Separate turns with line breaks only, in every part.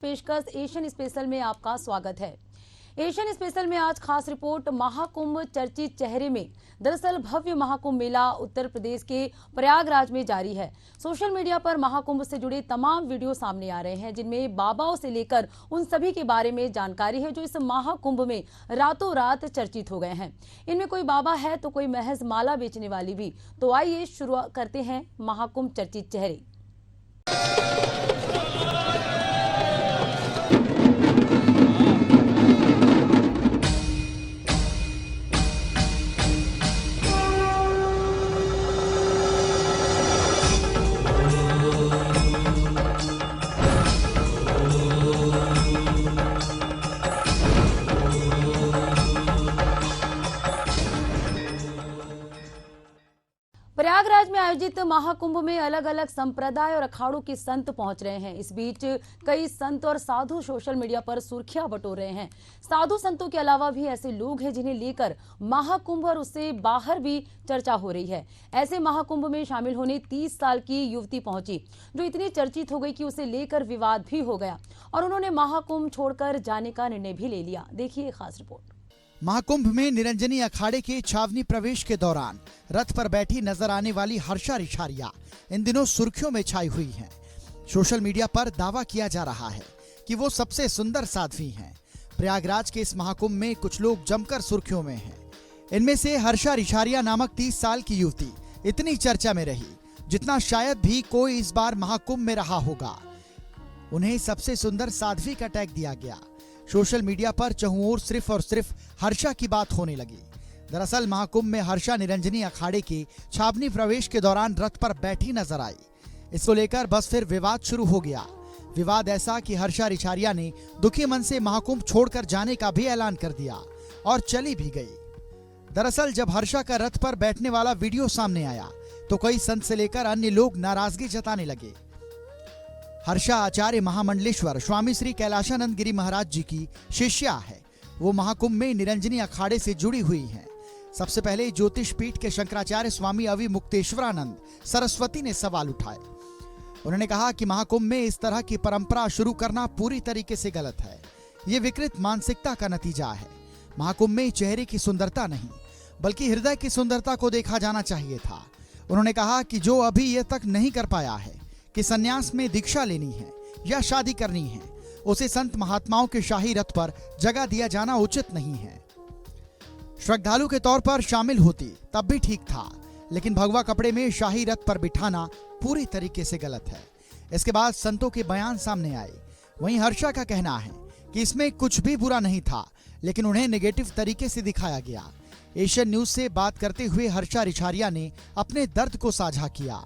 पेशकश Asian special में आपका स्वागत है। एशियन स्पेशल में आज खास रिपोर्ट महाकुंभ चर्चित चेहरे में। दरअसल भव्य महाकुंभ मेला उत्तर प्रदेश के प्रयागराज में जारी है। सोशल मीडिया पर महाकुंभ से जुड़े तमाम वीडियो सामने आ रहे हैं, जिनमें बाबाओं से लेकर उन सभी के बारे में जानकारी है जो इस महाकुंभ में रातों रात चर्चित हो गए हैं। इनमें कोई बाबा है तो कोई महज माला बेचने वाली भी। तो आइए शुरू करते हैं महाकुंभ चर्चित चेहरे। प्रयागराज में आयोजित महाकुंभ में अलग अलग संप्रदाय और अखाड़ों के संत पहुंच रहे हैं। इस बीच कई संत और साधु सोशल मीडिया पर सुर्खियां बटोर रहे हैं। साधु संतों के अलावा भी ऐसे लोग हैं जिन्हें लेकर महाकुंभ और उससे बाहर भी चर्चा हो रही है। ऐसे महाकुंभ में शामिल होने 30 साल की युवती पहुंची, जो इतनी चर्चित हो गई कि उसे लेकर विवाद भी हो गया और उन्होंने महाकुंभ छोड़कर जाने का निर्णय भी ले लिया। देखिए खास रिपोर्ट।
महाकुंभ में निरंजनी अखाड़े के छावनी प्रवेश के दौरान रथ पर बैठी नजर आने वाली हर्षा रिछारिया इन दिनों सुर्खियों में छाई हुई हैं। सोशल मीडिया पर दावा किया जा रहा है कि वो सबसे सुंदर साध्वी हैं। प्रयागराज के इस महाकुंभ में कुछ लोग जमकर सुर्खियों में हैं। इनमें से हर्षा रिछारिया नामक 30 साल की युवती इतनी चर्चा में रही जितना शायद भी कोई इस बार महाकुंभ में रहा होगा। उन्हें सबसे सुंदर साध्वी का टैग दिया गया। सोशल मीडिया पर चहुं ओर सिर्फ और सिर्फ हर्षा की बात होने लगी। दरअसल महाकुंभ में हर्षा निरंजनी अखाड़े के छावनी प्रवेश के दौरान रथ पर बैठी नजर आई। इसको लेकर बस फिर विवाद शुरू हो गया। विवाद ऐसा कि हर्षा रिछारिया ने दुखी मन से महाकुंभ छोड़कर जाने का भी ऐलान कर दिया और चली भी गई। दरअसल जब हर्षा का रथ पर बैठने वाला वीडियो सामने आया तो कई संत से लेकर अन्य लोग नाराजगी जताने लगे। हर्षा आचार्य महामंडलेश्वर स्वामी श्री कैलाशानंद गिरी महाराज जी की शिष्या है। वो महाकुंभ में निरंजनी अखाड़े से जुड़ी हुई हैं। सबसे पहले ज्योतिष पीठ के शंकराचार्य स्वामी अवि मुक्तेश्वरानंद सरस्वती ने सवाल उठाए। उन्होंने कहा कि महाकुंभ में इस तरह की परंपरा शुरू करना पूरी तरीके से गलत है। ये विकृत मानसिकता का नतीजा है। महाकुंभ में चेहरे की सुंदरता नहीं बल्कि हृदय की सुंदरता को देखा जाना चाहिए था। उन्होंने कहा कि जो अभी ये तक नहीं कर पाया है कि संन्यास में दीक्षा लेनी है या शादी करनी है, उसे संत महात्माओं के शाही रथ पर जगह दिया जाना उचित नहीं है। श्रद्धालु के तौर पर शामिल होती तब भी ठीक था, लेकिन भगवा कपड़े में शाही रथ पर बिठाना पूरी तरीके से गलत है। इसके बाद संतों के बयान सामने आए। वहीं हर्षा का कहना है कि इसमें कुछ भी बुरा नहीं था, लेकिन उन्हें नेगेटिव तरीके से दिखाया गया। एशियन न्यूज से बात करते हुए हर्षा रिछारिया ने अपने दर्द को साझा किया।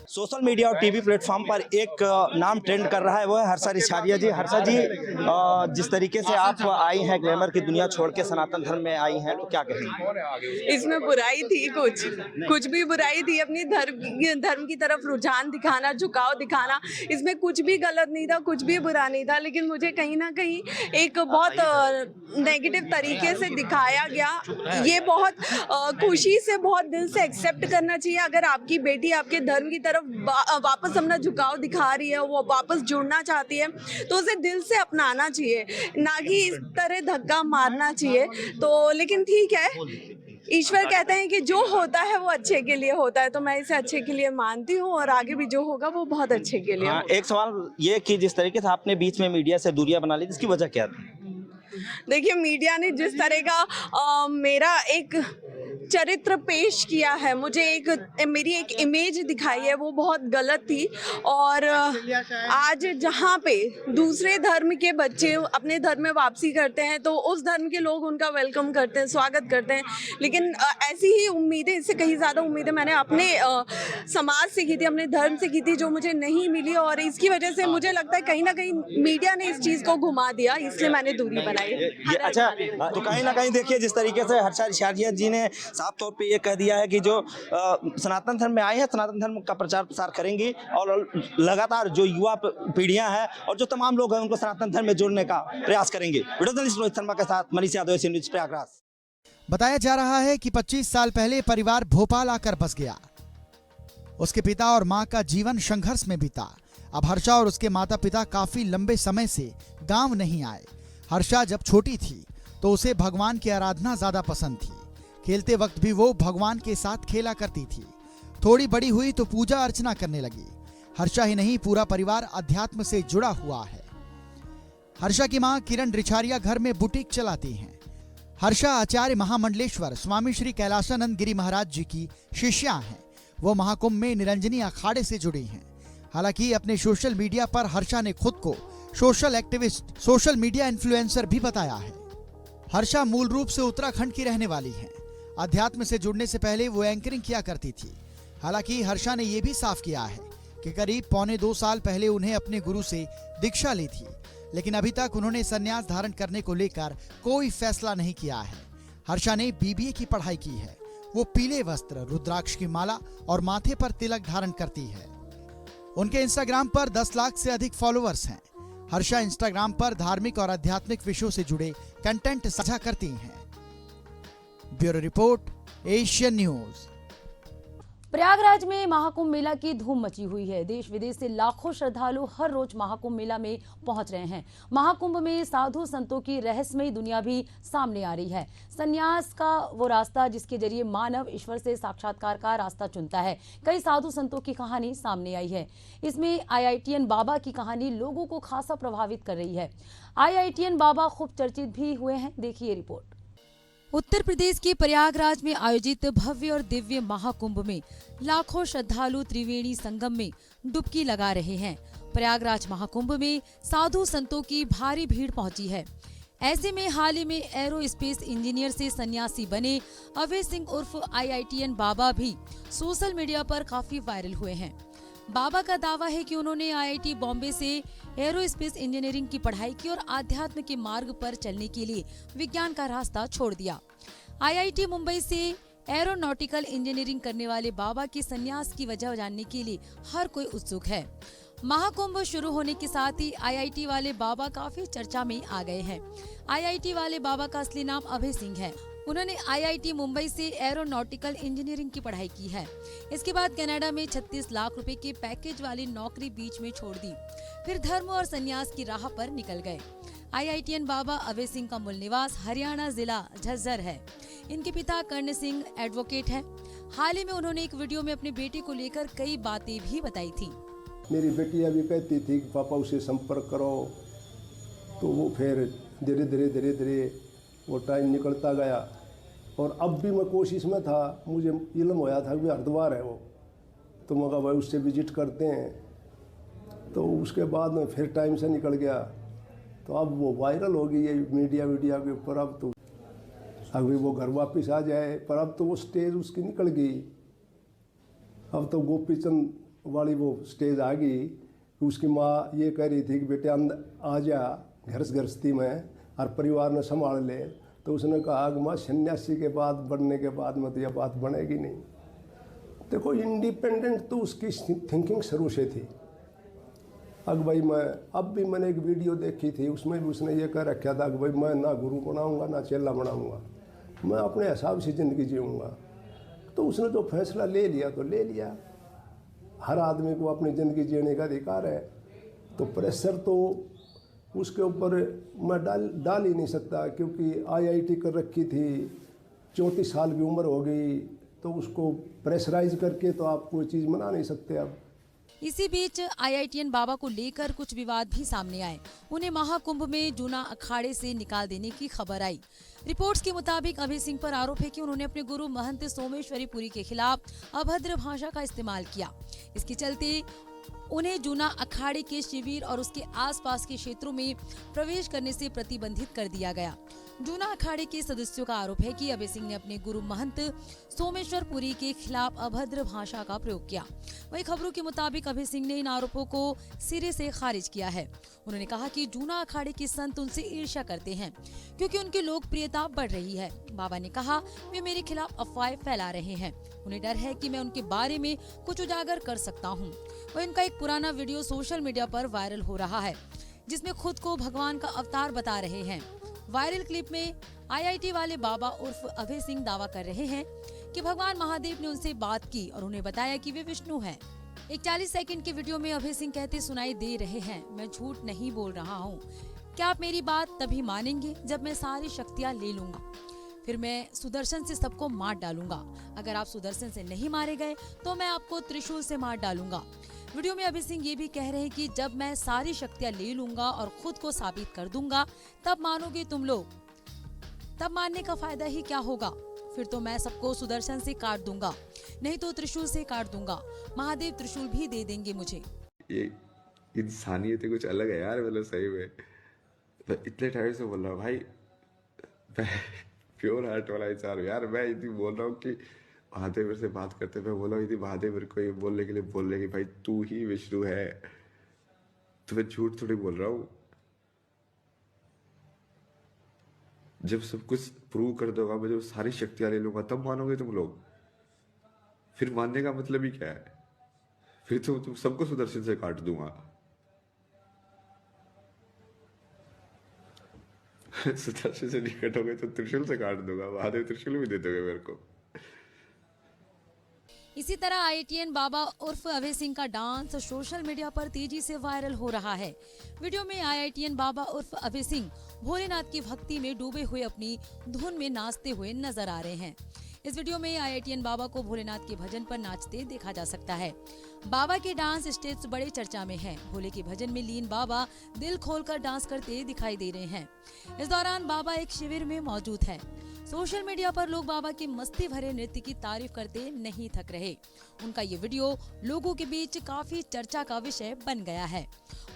सोशल मीडिया और टीवी प्लेटफॉर्म पर एक नाम ट्रेंड कर रहा है, वो है हर्षा रिछारिया जी। हर्षा जी, जिस तरीके से आप आई हैं, ग्लैमर की दुनिया छोड़ के सनातन धर्म में आई हैं, तो क्या कहेंगे?
इसमें बुराई थी? कुछ भी बुराई थी? अपनी धर्म की तरफ रुझान दिखाना, झुकाव दिखाना, इसमें कुछ भी गलत नहीं था, कुछ भी बुरा नहीं था। लेकिन मुझे कहीं ना कहीं एक बहुत नेगेटिव तरीके से दिखाया गया। ये बहुत खुशी से, बहुत दिल से एक्सेप्ट करना चाहिए। अगर आपकी बेटी आपके धर्म की तरफ वापस अपना झुकाव दिखा रही है, वो वापस जुड़ना चाहती है, तो उसे दिल से अपनाना चाहिए, ना कि इस तरह धक्का मारना चाहिए। तो लेकिन ठीक है, ईश्वर कहते हैं कि जो होता है वो अच्छे के लिए होता है, तो मैं इसे अच्छे के लिए मानती हूँ और आगे भी जो होगा वो बहुत अच्छे के लिए होगा।
एक सवाल ये कि जिस तरीके से आपने बीच में मीडिया से दूरियां बना ली, इसकी वजह क्या थी?
देखिए, मीडिया ने जिस तरह का मेरा एक चरित्र पेश किया है, मुझे मेरी एक इमेज दिखाई है, वो बहुत गलत थी। और आज जहाँ पे दूसरे धर्म के बच्चे अपने धर्म में वापसी करते हैं तो उस धर्म के लोग उनका वेलकम करते हैं, स्वागत करते हैं। लेकिन ऐसी ही उम्मीदें, इससे कहीं ज़्यादा उम्मीदें मैंने अपने समाज से की थी, अपने धर्म से की थी, जो मुझे नहीं मिली। और इसकी वजह से मुझे लगता है कहीं ना कहीं मीडिया ने इस चीज़ को घुमा दिया, इसलिए मैंने दूरी बनाई।
अच्छा, तो कहीं ना कहीं देखिए, जिस तरीके से हर्षा रिछारिया जी ने साफ तौर पे ये कह दिया है कि जो सनातन धर्म में आए हैं, सनातन धर्म का प्रचार प्रसार करेंगी और लगातार जो युवा पीढ़ियां हैं और जो तमाम लोग हैं उनको सनातन धर्म में जोड़ने का प्रयास करेंगे। वीडियो जर्नलिस्ट रोहित शर्मा के साथ मनीष यादव, एशियन न्यूज, प्रयागराज।
बताया जा रहा है कि 25 साल पहले परिवार भोपाल आकर बस गया। उसके पिता और मां का जीवन संघर्ष में बीता। अब हर्षा और उसके माता पिता काफी लंबे समय से गांव नहीं आए। हर्षा जब छोटी थी तो उसे भगवान की आराधना ज्यादा पसंद थी। खेलते वक्त भी वो भगवान के साथ खेला करती थी। थोड़ी बड़ी हुई तो पूजा अर्चना करने लगी। हर्षा ही नहीं, पूरा परिवार अध्यात्म से जुड़ा हुआ है। हर्षा की मां किरण रिछारिया घर में बुटीक चलाती हैं। हर्षा आचार्य महामंडलेश्वर स्वामी श्री कैलाशानंद गिरी महाराज जी की शिष्या हैं। वो महाकुंभ में निरंजनी अखाड़े से जुड़ी हैं। हालांकि अपने सोशल मीडिया पर हर्षा ने खुद को social activist, social media influencer भी बताया है। हर्षा मूल रूप से उत्तराखंड की रहने वाली है। अध्यात्म से जुड़ने से पहले वो एंकरिंग किया करती थी। हालांकि हर्षा ने यह भी साफ किया है कि करीब 1.25 साल पहले उन्हें अपने गुरु से दीक्षा ली थी, लेकिन अभी तक उन्होंने संन्यास धारण करने को लेकर कोई फैसला नहीं किया है। हर्षा ने BBA की पढ़ाई की है। वो पीले वस्त्र, रुद्राक्ष की माला और माथे पर तिलक धारण करती है। उनके इंस्टाग्राम पर 10 लाख से अधिक फॉलोअर्स हैं। हर्षा इंस्टाग्राम पर धार्मिक और आध्यात्मिक विषयों से जुड़े कंटेंट साझा करती हैं। Bureau report, Asian news.
Prayagraj में महाकुंभ मेला की धूम मची हुई है। देश विदेश से लाखों श्रद्धालु हर रोज महाकुंभ मेला में पहुंच रहे हैं। महाकुंभ में साधु संतों की रहस्यमयी दुनिया भी सामने आ रही है। संन्यास का वो रास्ता जिसके जरिए मानव ईश्वर से साक्षात्कार का रास्ता चुनता है। कई साधु संतों की कहानी सामने आई है। इसमें IITN बाबा की कहानी लोगों को खासा प्रभावित कर रही है। IITN बाबा खूब चर्चित भी हुए हैं। देखिए रिपोर्ट। उत्तर प्रदेश के प्रयागराज में आयोजित भव्य और दिव्य महाकुंभ में लाखों श्रद्धालु त्रिवेणी संगम में डुबकी लगा रहे हैं। प्रयागराज महाकुंभ में साधु संतों की भारी भीड़ पहुंची है। ऐसे में हाल ही में एरोस्पेस इंजीनियर से सन्यासी बने अभय सिंह उर्फ IITN बाबा भी सोशल मीडिया पर काफी वायरल हुए हैं। बाबा का दावा है कि उन्होंने IIT बॉम्बे से एरोस्पेस इंजीनियरिंग की पढ़ाई की और आध्यात्म के मार्ग पर चलने के लिए विज्ञान का रास्ता छोड़ दिया। IIT मुंबई से एरोनॉटिकल इंजीनियरिंग करने वाले बाबा के संन्यास की वजह जानने के लिए हर कोई उत्सुक है। महाकुंभ शुरू होने के साथ ही IIT वाले बाबा काफी चर्चा में आ गए हैं। IIT वाले बाबा का असली नाम अभय सिंह है। उन्होंने IIT मुंबई से एरोनॉटिकल इंजीनियरिंग की पढ़ाई की है। इसके बाद कनाडा में 36 लाख रुपए के पैकेज वाली नौकरी बीच में छोड़ दी, फिर धर्म और संन्यास की राह पर निकल गए। IITN बाबा अभय सिंह का मूल निवास हरियाणा जिला झज्जर है। इनके पिता कर्ण सिंह एडवोकेट है। हाल ही में उन्होंने एक वीडियो में अपने बेटे को लेकर कई बातें भी बताई थी।
मेरी बेटी अभी कहती थी कि पापा उसे संपर्क करो, तो वो फिर धीरे धीरे वो टाइम निकलता गया। और अब भी मैं कोशिश में था, मुझे इल्म होया था कि हरिद्वार है वो, तो मैं कहा भाई उससे विजिट करते हैं। तो उसके बाद में फिर टाइम से निकल गया। तो अब वो वायरल हो गई है मीडिया के ऊपर। अब तो अभी वो घर वापस आ जाए, पर अब तो वो स्टेज उसकी निकल गई। अब तो गोपीचंद वाली वो स्टेज आ गई। उसकी माँ ये कह रही थी कि बेटे अंदर आ जा, गृहस्थी में और परिवार ने संभाल ले। तो उसने कहा कि माँ सन्यासी के बाद बनने के बाद में तो यह बात बनेगी नहीं। देखो, इंडिपेंडेंट तो उसकी थिंकिंग शुरू से थी। अब भाई मैंने एक वीडियो देखी थी, उसमें भी उसने ये कह रखा था कि भाई मैं ना गुरु बनाऊंगा ना चेला बनाऊंगा, मैं अपने हिसाब से ज़िंदगी जीऊँगा। तो उसने जो फैसला ले लिया तो ले लिया। हर आदमी को अपनी ज़िंदगी जीने का अधिकार है। तो प्रेशर तो उसके ऊपर मैं डाल ही नहीं सकता, क्योंकि IIT कर रखी थी, 34 साल की उम्र हो गई, तो उसको प्रेशराइज करके तो आप कोई चीज़ मना नहीं सकते। अब
इसी बीच IITN बाबा को लेकर कुछ विवाद भी सामने आए। उन्हें महाकुंभ में जूना अखाड़े से निकाल देने की खबर आई। रिपोर्ट्स के मुताबिक अभय सिंह पर आरोप है कि उन्होंने अपने गुरु महंत सोमेश्वरी पुरी के खिलाफ अभद्र भाषा का इस्तेमाल किया। इसके चलते उन्हें जूना अखाड़े के शिविर और उसके आसपास के क्षेत्रों में प्रवेश करने से प्रतिबंधित कर दिया गया। जूना अखाड़े के सदस्यों का आरोप है कि अभय सिंह ने अपने गुरु महंत सोमेश्वर पुरी के खिलाफ अभद्र भाषा का प्रयोग किया। वहीं खबरों के मुताबिक अभय सिंह ने इन आरोपों को सिरे से खारिज किया है। उन्होंने कहा कि जूना अखाड़े के संत उनसे ईर्ष्या करते हैं क्योंकि उनकी लोकप्रियता बढ़ रही है। बाबा ने कहा, वे मेरे खिलाफ अफवाहें फैला रहे हैं, उन्हें डर है कि मैं उनके बारे में कुछ उजागर कर सकता हूँ। वह इनका एक पुराना वीडियो सोशल मीडिया पर वायरल हो रहा है, जिसमें खुद को भगवान का अवतार बता रहे हैं। वायरल क्लिप में IIT वाले बाबा उर्फ अभय सिंह दावा कर रहे हैं कि भगवान महादेव ने उनसे बात की और उन्हें बताया कि वे विष्णु हैं। एक 40 सेकंड की वीडियो में अभय सिंह कहते सुनाई दे रहे हैं, मैं झूठ नहीं बोल रहा हूँ। क्या आप मेरी बात तभी मानेंगे जब मैं सारी शक्तियाँ ले लूंगा, फिर मैं सुदर्शन से सबको मार डालूंगा। अगर आप सुदर्शन से नहीं मारे गए तो मैं आपको त्रिशूल से मार डालूंगा। वीडियो में अभय सिंह ये भी कह रहे हैं कि जब मैं सारी शक्तियाँ ले लूंगा और खुद को साबित कर दूंगा तब मानोगे तुम लोग। तब मानने का फायदा ही क्या होगा, फिर तो मैं सबको सुदर्शन से काट दूंगा, नहीं तो त्रिशूल से काट दूंगा। महादेव त्रिशूल भी दे देंगे मुझे।
ये इंसानियत ही कुछ अलग है यार, मतलब सही में तो इतने टाइम से बोल रहा हूँ भाई, मैं प्योर हार्ट वाला इंसान हूँ यार। मैं इतनी बोल रहा हूँ कि महादेव मेरे से बात करते, मैं बोला इतनी महादेव मेरे को ये बोलने के लिए बोल रहे कि भाई तू ही विष्णु है, तो मैं झूठ थोड़ी बोल रहा हूँ। जब सब कुछ प्रूव कर दूंगा, मैं जब सारी शक्तियां ले लूंगा तब मानोगे तुम लोग। फिर मानने का मतलब ही क्या है, फिर तो तुम सबको सुदर्शन से काट दूंगा। सुदर्शन से निकट हो गए तो त्रिशूल से काट दूंगा, महादेव त्रिशूल भी दे दोगे मेरे को।
इसी तरह IITN बाबा उर्फ अभय सिंह का डांस सोशल मीडिया पर तेजी से वायरल हो रहा है। वीडियो में IITN बाबा उर्फ अभय सिंह भोलेनाथ की भक्ति में डूबे हुए अपनी धुन में नाचते हुए नजर आ रहे हैं। इस वीडियो में IITN बाबा को भोलेनाथ के भजन पर नाचते देखा जा सकता है। बाबा के डांस स्टेप्स बड़े चर्चा में हैं। भोले के भजन में लीन बाबा दिल खोलकर डांस करते दिखाई दे रहे हैं। इस दौरान बाबा एक शिविर में मौजूद है। सोशल मीडिया पर लोग बाबा के मस्ती भरे नृत्य की तारीफ करते नहीं थक रहे। उनका ये वीडियो लोगों के बीच काफी चर्चा का विषय बन गया है।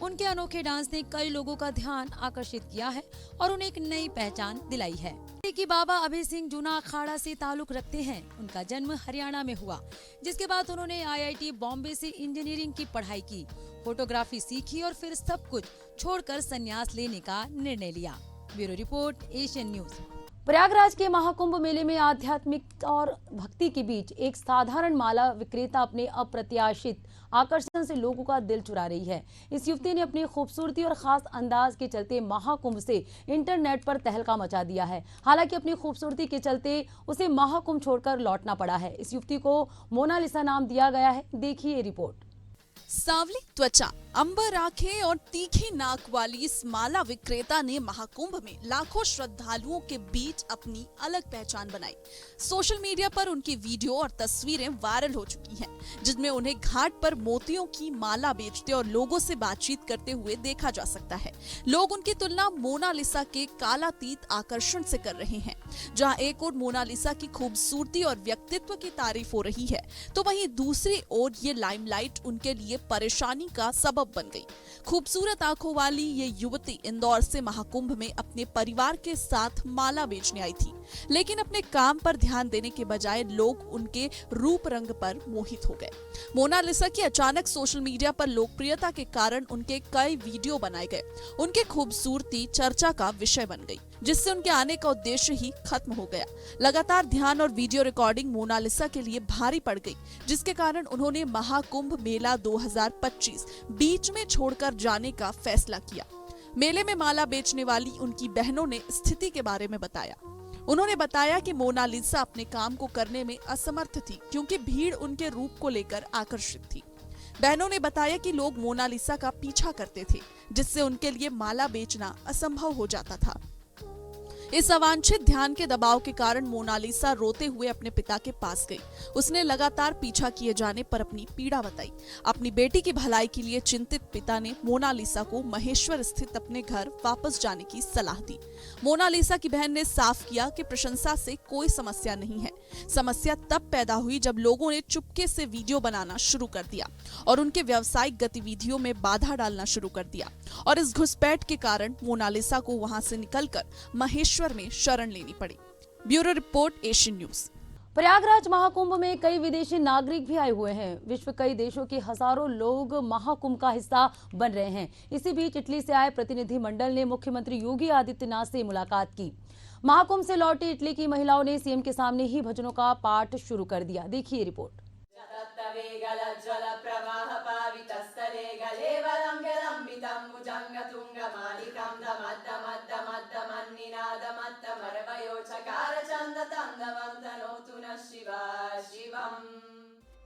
उनके अनोखे डांस ने कई लोगों का ध्यान आकर्षित किया है और उन्हें एक नई पहचान दिलाई है। कि बाबा अभय सिंह जूना अखाड़ा से ताल्लुक रखते हैं। उनका जन्म हरियाणा में हुआ, जिसके बाद उन्होंने IIT बॉम्बे से इंजीनियरिंग की पढ़ाई की, फोटोग्राफी सीखी और फिर सब कुछ छोड़कर संन्यास लेने का निर्णय लिया। Bureau report, Asian news. Prayagraj के महाकुंभ मेले में आध्यात्मिक और भक्ति के बीच एक साधारण माला विक्रेता अपने अप्रत्याशित आकर्षण से लोगों का दिल चुरा रही है। इस युवती ने अपनी खूबसूरती और खास अंदाज के चलते महाकुंभ से इंटरनेट पर तहलका मचा दिया है। हालांकि अपनी खूबसूरती के चलते उसे महाकुंभ छोड़कर लौटना पड़ा है। इस युवती को मोनालिसा नाम दिया गया है। देखिए रिपोर्ट।
सांवली त्वचा, अंबर आंखें और तीखी नाक वाली इस माला विक्रेता ने महाकुंभ में लाखों श्रद्धालुओं के बीच अपनी अलग पहचान बनाई। सोशल मीडिया पर उनकी वीडियो और तस्वीरें वायरल हो चुकी हैं, जिसमें उन्हें घाट पर मोतियों की माला बेचते और लोगों से बातचीत करते हुए देखा जा सकता है। लोग उनकी तुलना मोनालिसा के कालातीत आकर्षण से कर रहे हैं। जहाँ एक ओर मोनालिसा की खूबसूरती और व्यक्तित्व की तारीफ हो रही है, तो वहीं दूसरी ओर ये लाइमलाइट उनके लिए परेशानी का सबब बन गई। खूबसूरत आंखों वाली ये युवती इंदौर से महाकुंभ में अपने परिवार के साथ माला बेचने आई थी, लेकिन अपने काम पर ध्यान देने के बजाय लोग उनके रूप रंग पर मोहित हो गए। मोनालिसा की अचानक सोशल मीडिया पर लोकप्रियता के कारण उनके कई वीडियो बनाए गए। उनकी खूबसूरती चर्चा का विषय बन गई, जिससे उनके आने का उद्देश्य ही खत्म हो गया। लगातार ध्यान और वीडियो रिकॉर्डिंग मोनालिसा के लिए भारी पड़ गई, जिसके कारण उन्होंने महाकुंभ मेला 2025 बीच में छोड़कर जाने का फैसला किया। मेले में माला बेचने वाली उनकी बहनों ने स्थिति के बारे में बताया। उन्होंने बताया कि मोनालिसा अपने काम को करने में असमर्थ थी, क्योंकि भीड़ उनके रूप को लेकर आकर्षित थी। बहनों ने बताया कि लोग मोनालिसा का पीछा करते थे, जिससे उनके लिए माला बेचना असंभव हो जाता था। इस अवांछित ध्यान के दबाव के कारण मोनालिसा रोते हुए अपने पिता के पास गई। उसने लगातार पीछा किए जाने पर अपनी पीड़ा बताई। अपनी बेटी की भलाई के लिए चिंतित पिता ने मोनालिसा को महेश्वर स्थित अपने घर वापस जाने की सलाह दी। मोनालिसा की बहन ने साफ किया कि प्रशंसा से कोई समस्या नहीं है। समस्या तब पैदा हुई जब लोगों ने चुपके से वीडियो बनाना शुरू कर दिया और उनके व्यावसायिक गतिविधियों में बाधा डालना शुरू कर दिया, और इस घुसपैठ के कारण मोनालिसा को वहां से निकलकर महेश्वर में शरण लेनी पड़ी। Bureau report, Asian news.
Prayagraj Mahakumbh में कई विदेशी नागरिक भी आए हुए हैं। विश्व कई देशों के हजारों लोग महाकुंभ का हिस्सा बन रहे हैं। इसी बीच इटली से आए प्रतिनिधि मंडल ने मुख्यमंत्री योगी आदित्यनाथ से मुलाकात की। महाकुंभ से लौटी इटली की महिलाओं ने सीएम के सामने ही भजनों का पाठ शुरू कर दिया। देखिए रिपोर्ट।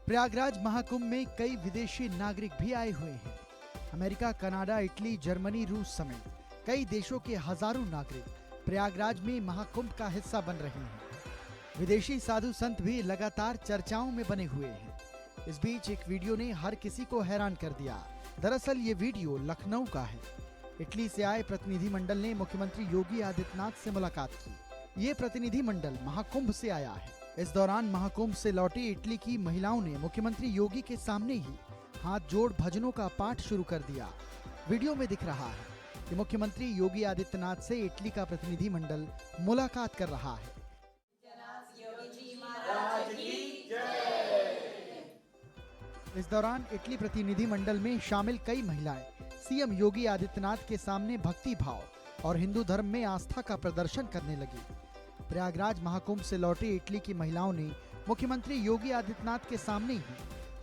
प्रयागराज महाकुंभ में कई विदेशी नागरिक भी आए हुए हैं। अमेरिका, कनाडा, इटली, जर्मनी, रूस समेत कई देशों के हजारों नागरिक प्रयागराज में महाकुंभ का हिस्सा बन रहे हैं। विदेशी साधु संत भी लगातार चर्चाओं में बने हुए हैं। इस बीच एक वीडियो ने हर किसी को हैरान कर दिया। दरअसल ये वीडियो लखनऊ का है। इटली से आए प्रतिनिधिमंडल ने मुख्यमंत्री योगी आदित्यनाथ से मुलाकात की। ये प्रतिनिधिमंडल महाकुंभ से आया है। इस दौरान महाकुंभ से लौटी इटली की महिलाओं ने मुख्यमंत्री योगी के सामने ही हाथ जोड़ भजनों का पाठ शुरू कर दिया। वीडियो में दिख रहा है कि मुख्यमंत्री योगी आदित्यनाथ से इटली का प्रतिनिधिमंडल मुलाकात कर रहा है। इस दौरान इटली प्रतिनिधिमंडल में शामिल कई महिलाएं सीएम योगी आदित्यनाथ के सामने भक्ति भाव और हिंदू धर्म में आस्था का प्रदर्शन करने लगी। प्रयागराज महाकुंभ से लौटी इटली की महिलाओं ने मुख्यमंत्री योगी आदित्यनाथ के सामने ही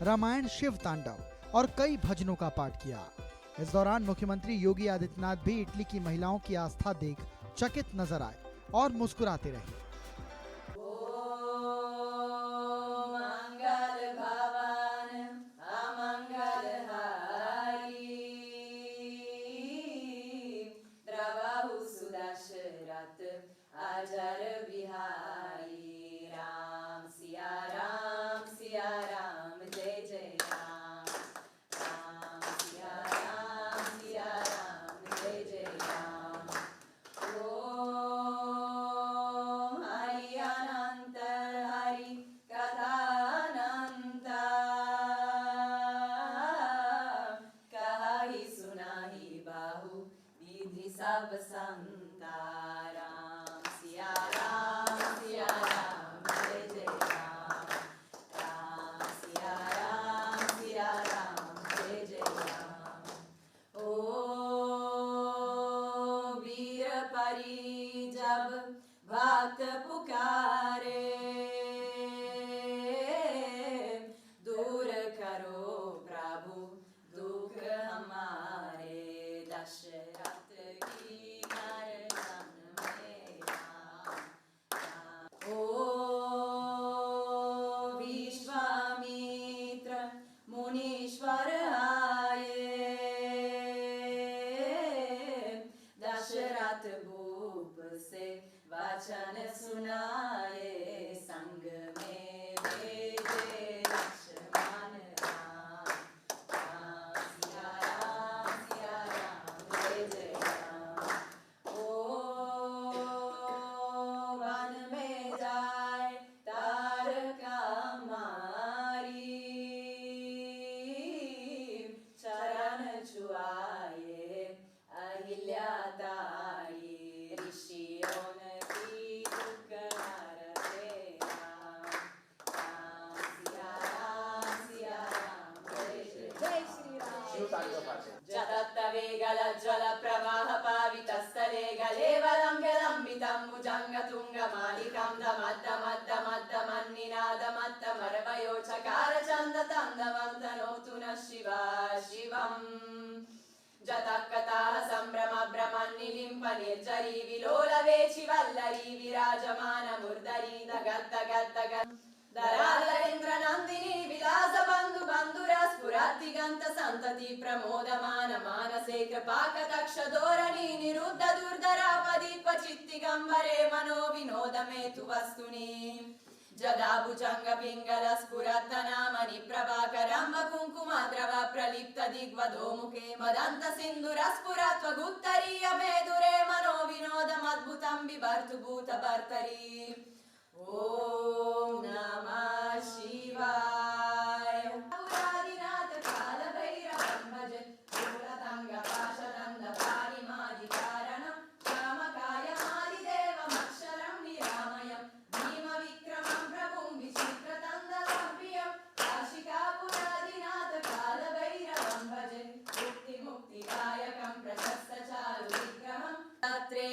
रामायण, शिव तांडव और कई भजनों का पाठ किया। इस दौरान मुख्यमंत्री योगी आदित्यनाथ भी इटली की महिलाओं की आस्था देख चकित नजर आए और मुस्कुराते रहे।
अजर बिहारी राम सिया राम जय जय राम राम सिया राम जय जय राम। ओम हरि अनंत हरि कथानंत कहि सुनाहि बाहु विधि सब संता। राम सिया राम जय जय राम राम सिया राम जय जय राम। ओ वीर परी जब भक्त पुकारे दूर करो प्रभु दुख हमारे। दशरथ की नरन में राम। ओ विश्वामित्र मुनीश्वर आए दशरथ भूप से वचन सुनाए। संग में भेजे लक्ष्मण राम राम सिया राम जय जय राम। ओ वन में जाए तारका मारी चरण छुआए अहिल्या तारी। ऋषियों की दुख हरते राम राम सिया राम जय श्री राम। जदत्त वेगल ज्वल प्रवाह पावितस्थले गलेवलं गलम्बितं भुजंग तुंग मालिकं दमद्दमद्दमद्दमन्निनादमत्तमरवयो चकार चंद तंदवन्तनोतु नः शिवा शिवम्। जतकताः संभ्रम भ्रमन्निलिम्प निर्जरी विलोल वेचि वल्लरी विराजमान मुर्दरी दगद्दगद्दगद् धराधरेन्द्र नंदिनी विलास बंधु बंधुरा स्फुरद्दिगंत संतति प्रमोदमान मानसे कृपा कटाक्ष धोरणी निरुद्ध दुर्धरा पदीप चित्तिगंबरे मनो विनोद मेतु वस्तुनि। जदा भुजंग पिंगल स्फुरत्तनामनि प्रभाकरंब कुंकुमद्रव प्रलिप्त दिग्वधो मुखे मदंत सिंधुर स्फुरत्वगुत्तरीय मेदुरे मनो विनोदमद्भुतं बिभर्तु भूत भर्तरी। ओम नमः शिवाय। पुरादिनाथ काल भैरवं भज मूलतंग पाशदंड पारिमादिकारणं कामकायमादिदेवम् अक्षरं निरामयं भीम विक्रमं प्रभुं विचित्रतन्दलाभ्रियं। काशिका पुरादिनाथ काल भैरवं भज मुक्ति मुक्तिदायकं प्रशस्त चारु विग्रहं। तत्रे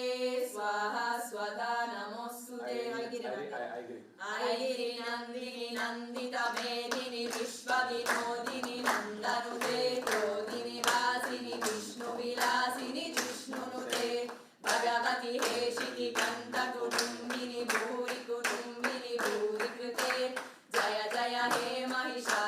स्वाहा स्वधा नमोस्तुते। ऐगिरि नंदिनि नंदित मेदिनि विश्व विनोदिनि नंदनुते क्रोधिनि वासिनि विष्णु विलासिनि जिष्णुनुते भगवति हेशिति कंठ कुटुंबिनि भूरि कृते। जय जय हे महिषा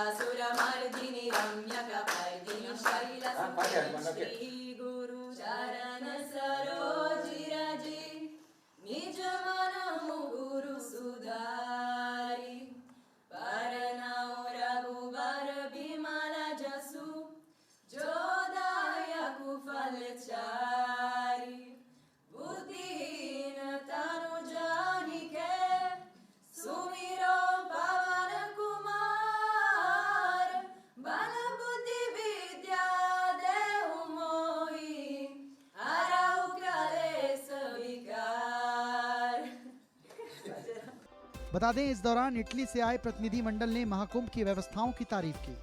बता दें, इस दौरान इटली से आए प्रतिनिधि मंडल ने महाकुंभ की व्यवस्थाओं की तारीफ की।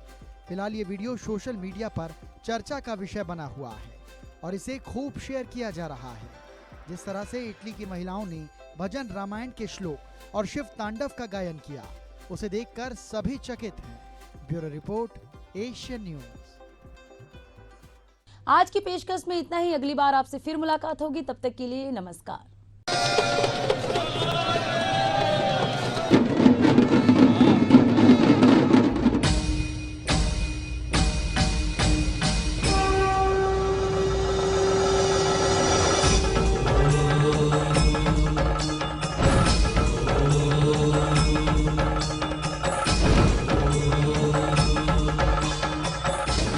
फिलहाल ये वीडियो सोशल मीडिया पर चर्चा का विषय बना हुआ है और इसे खूब शेयर किया जा रहा है। जिस तरह से इटली की महिलाओं ने भजन रामायण के श्लोक और शिव तांडव का गायन किया, उसे देखकर सभी चकित हैं। Bureau report, Asian news.
आज की पेशकश में इतना ही। अगली बार आपसे फिर मुलाकात होगी, तब तक के लिए नमस्कार।